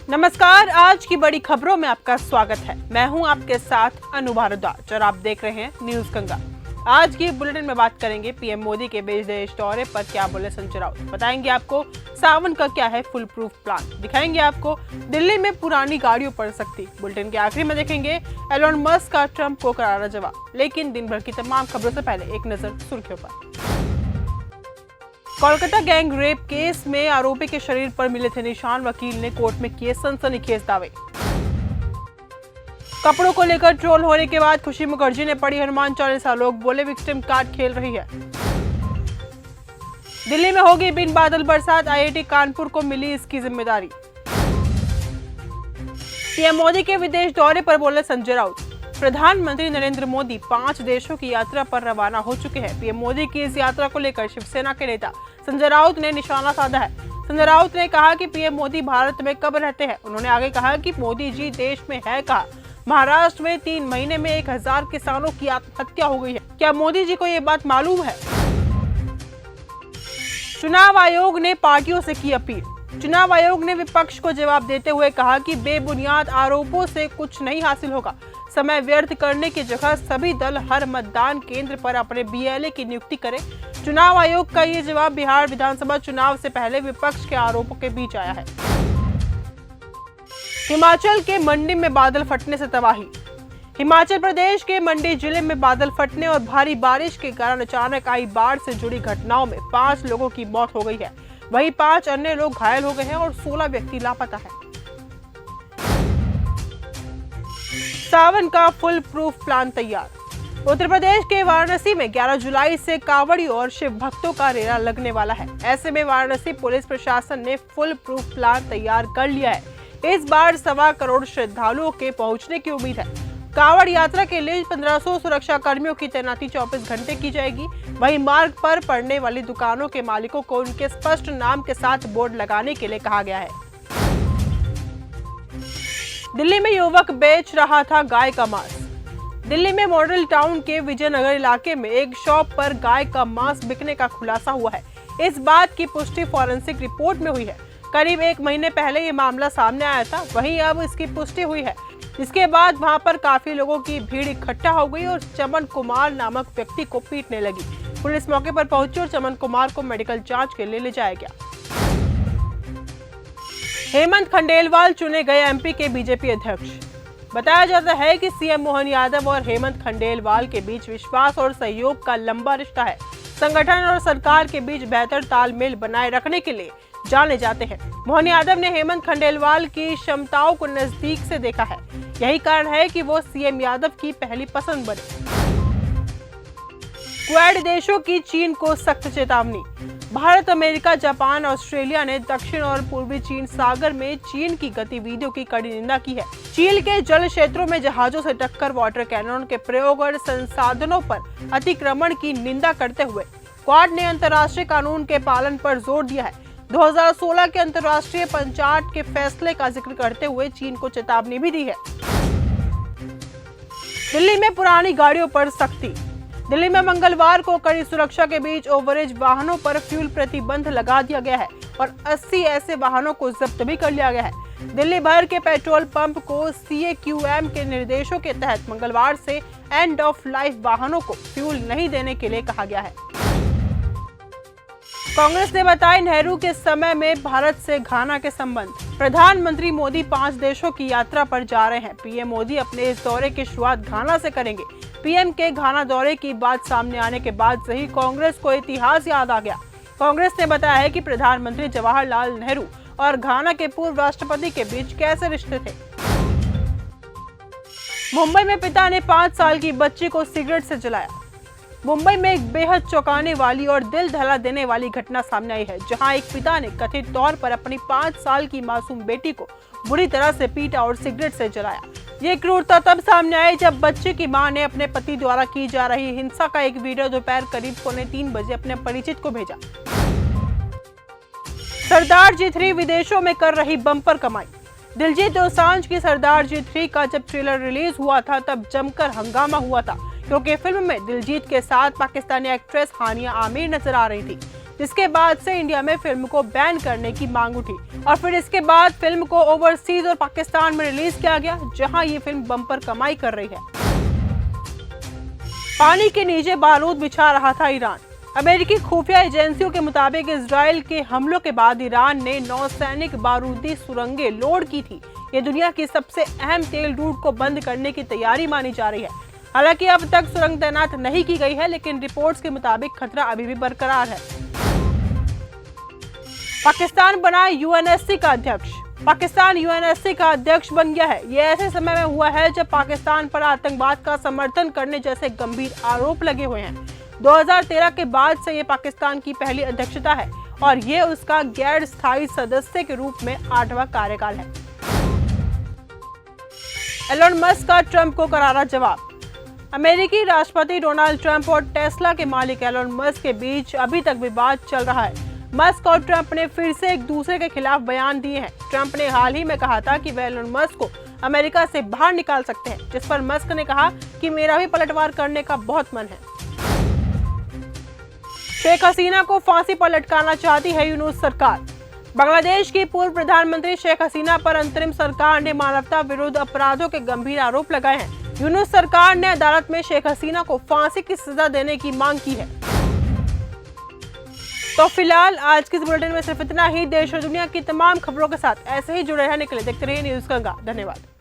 नमस्कार, आज की बड़ी खबरों में आपका स्वागत है। मैं हूं आपके साथ अनु भारद्वाज और आप देख रहे हैं न्यूज गंगा। आज की बुलेटिन में बात करेंगे पीएम मोदी के विदेश दौरे पर क्या बोले संजय राउत। बताएंगे आपको सावन का क्या है फुल प्रूफ प्लान। दिखाएंगे आपको दिल्ली में पुरानी गाड़ियों पर सख्ती। बुलेटिन के आखिरी में देखेंगे एलोन मस्क का ट्रंप को करारा जवाब। लेकिन दिन भर की तमाम खबरों से पहले एक नजर सुर्खियों पर। कोलकाता गैंग रेप केस में आरोपी के शरीर पर मिले थे निशान। वकील ने कोर्ट में किए सनसनीखेज दावे। कपड़ों को लेकर ट्रोल होने के बाद खुशी मुखर्जी ने पढ़ी हनुमान चालीसा। लोग बोले विक्टिम कार्ड खेल रही है। दिल्ली में होगी बिन बादल बरसात। आईआईटी कानपुर को मिली इसकी जिम्मेदारी। पीएम मोदी के विदेश दौरे पर बोले संजय राउत। प्रधानमंत्री नरेंद्र मोदी 5 देशों की यात्रा पर रवाना हो चुके हैं। पीएम मोदी की इस यात्रा को लेकर शिवसेना के नेता संजय राउत ने निशाना साधा है। संजय राउत ने कहा कि पीएम मोदी भारत में कब रहते हैं। उन्होंने आगे कहा कि मोदी जी देश में है कहा। महाराष्ट्र में 3 महीने में 1000 किसानों की आत्महत्या हो गई है। क्या मोदी जी को ये बात मालूम है? चुनाव आयोग ने पार्टियों से की अपील। चुनाव आयोग ने विपक्ष को जवाब देते हुए कहा कि बेबुनियाद आरोपों से कुछ नहीं हासिल होगा। समय व्यर्थ करने की जगह सभी दल हर मतदान केंद्र पर अपने बीएलए की नियुक्ति करें। चुनाव आयोग का ये जवाब बिहार विधानसभा चुनाव से पहले विपक्ष के आरोपों के बीच आया है। हिमाचल के मंडी में बादल फटने से तबाही। हिमाचल प्रदेश के मंडी जिले में बादल फटने और भारी बारिश के कारण अचानक आई बाढ़ से जुड़ी घटनाओं में 5 लोगों की मौत हो गई है। वहीं 5 अन्य लोग घायल हो गए हैं और 16 व्यक्ति लापता हैं। सावन का फुल प्रूफ प्लान तैयार। उत्तर प्रदेश के वाराणसी में 11 जुलाई से कांवड़ी और शिव भक्तों का रेला लगने वाला है। ऐसे में वाराणसी पुलिस प्रशासन ने फुल प्रूफ प्लान तैयार कर लिया है। इस बार 1.25 करोड़ श्रद्धालुओं के पहुंचने की उम्मीद है। कांवड़ यात्रा के लिए 1500 सुरक्षा कर्मियों की तैनाती 24 घंटे की जाएगी। वहीं मार्ग पर पड़ने वाली दुकानों के मालिकों को उनके स्पष्ट नाम के साथ बोर्ड लगाने के लिए कहा गया है। दिल्ली में युवक बेच रहा था गाय का मांस। दिल्ली में मॉडल टाउन के विजयनगर इलाके में एक शॉप पर गाय का मांस बिकने का खुलासा हुआ है। इस बात की पुष्टि फॉरेंसिक रिपोर्ट में हुई है। करीब 1 महीने पहले ये मामला सामने आया था। वहीं अब इसकी पुष्टि हुई है, जिसके बाद वहां पर काफी लोगों की भीड़ इकट्ठा हो गई और चमन कुमार नामक व्यक्ति को पीटने लगी। पुलिस मौके पर पहुंची और चमन कुमार को मेडिकल जांच के लिए ले जाया गया। हेमंत खंडेलवाल चुने गए एमपी के बीजेपी अध्यक्ष। बताया जाता है कि सीएम मोहन यादव और हेमंत खंडेलवाल के बीच विश्वास और सहयोग का लंबा रिश्ता है। संगठन और सरकार के बीच बेहतर तालमेल बनाए रखने के लिए जाने जाते हैं। मोहन यादव ने हेमंत खंडेलवाल की क्षमताओं को नजदीक से देखा है। यही कारण है कि वो सीएम यादव की पहली पसंद बने। क्वाड देशों की चीन को सख्त चेतावनी। भारत, अमेरिका, जापान, ऑस्ट्रेलिया ने दक्षिण और पूर्वी चीन सागर में चीन की गतिविधियों की कड़ी निंदा की है। चीन के जल क्षेत्रों में जहाजों से टक्कर, वाटर कैनन के प्रयोग और संसाधनों पर अतिक्रमण की निंदा करते हुए क्वाड ने अंतर्राष्ट्रीय कानून के पालन पर जोर दिया है। 2016 के अंतर्राष्ट्रीय पंचायत के फैसले का जिक्र करते हुए चीन को चेतावनी भी दी है। दिल्ली में पुरानी गाड़ियों पर सख्ती। दिल्ली में मंगलवार को कड़ी सुरक्षा के बीच ओवरेज वाहनों पर फ्यूल प्रतिबंध लगा दिया गया है और 80 ऐसे वाहनों को जब्त भी कर लिया गया है। दिल्ली भर के पेट्रोल पंप को CAQM के निर्देशों के तहत मंगलवार से एंड ऑफ लाइफ वाहनों को फ्यूल नहीं देने के लिए कहा गया है। कांग्रेस ने बताया नेहरू के समय में भारत से घाना के संबंध। प्रधानमंत्री मोदी 5 देशों की यात्रा पर जा रहे हैं। पीएम मोदी अपने इस दौरे की शुरुआत घाना से करेंगे। पीएम के घाना दौरे की बात सामने आने के बाद से ही कांग्रेस को इतिहास याद आ गया। कांग्रेस ने बताया है कि प्रधानमंत्री जवाहरलाल नेहरू और घाना के पूर्व राष्ट्रपति के बीच कैसे रिश्ते थे। मुंबई में पिता ने 5 साल की बच्ची को सिगरेट से जलाया। मुंबई में एक बेहद चौंकाने वाली और दिल दहला देने वाली घटना सामने आई है, जहां एक पिता ने कथित तौर पर अपनी 5 साल की मासूम बेटी को बुरी तरह से पीटा और सिगरेट से जलाया। ये क्रूरता तब सामने आई जब बच्चे की मां ने अपने पति द्वारा की जा रही हिंसा का एक वीडियो दोपहर करीब 2:45 बजे अपने परिचित को भेजा। सरदार जी3 विदेशों में कर रही बम्पर कमाई। दिलजीत दोसांझ की सरदार जी3 का जब ट्रेलर रिलीज हुआ था तब जमकर हंगामा हुआ था, क्योंकि फिल्म में दिलजीत के साथ पाकिस्तानी एक्ट्रेस हानिया आमिर नजर आ रही थी। जिसके बाद से इंडिया में फिल्म को बैन करने की मांग उठी और फिर इसके बाद फिल्म को ओवरसीज और पाकिस्तान में रिलीज किया गया, जहां ये फिल्म बम्पर कमाई कर रही है। पानी के नीचे बारूद बिछा रहा था ईरान। अमेरिकी खुफिया एजेंसियों के मुताबिक इजराइल के हमलों के बाद ईरान ने नौसैनिक बारूदी सुरंगें लोड की थी। ये दुनिया की सबसे अहम तेल रूट को बंद करने की तैयारी मानी जा रही है। हालांकि अब तक सुरंग तैनात नहीं की गई है, लेकिन रिपोर्ट्स के मुताबिक खतरा अभी भी बरकरार है। पाकिस्तान बना यूएनएससी का अध्यक्ष। पाकिस्तान यूएनएससी का अध्यक्ष बन गया है। ये ऐसे समय में हुआ है जब पाकिस्तान पर आतंकवाद का समर्थन करने जैसे गंभीर आरोप लगे हुए हैं। 2013 के बाद से ये पाकिस्तान की पहली अध्यक्षता है और ये उसका गैर स्थायी सदस्य के रूप में 8वां कार्यकाल है। एलन मस्क का ट्रंप को करारा जवाब। अमेरिकी राष्ट्रपति डोनाल्ड ट्रंप और टेस्ला के मालिक एलन मस्क के बीच अभी तक विवाद चल रहा है। मस्क और ट्रंप ने फिर से एक दूसरे के खिलाफ बयान दिए हैं। ट्रंप ने हाल ही में कहा था कि वह एलन मस्क को अमेरिका से बाहर निकाल सकते हैं, जिस पर मस्क ने कहा कि मेरा भी पलटवार करने का बहुत मन है। शेख हसीना को फांसी पर लटकाना चाहती है यूनुस सरकार। बांग्लादेश की पूर्व प्रधानमंत्री शेख हसीना पर अंतरिम सरकार ने मानवता विरुद्ध अपराधों के गंभीर आरोप लगाए हैं। यूनुस सरकार ने अदालत में शेख हसीना को फांसी की सजा देने की मांग की है। तो फिलहाल आज के इस बुलेटिन में सिर्फ इतना ही। देश और दुनिया की तमाम खबरों के साथ ऐसे ही जुड़े रहने के लिए देखते रहिए न्यूज़ गंगा। धन्यवाद।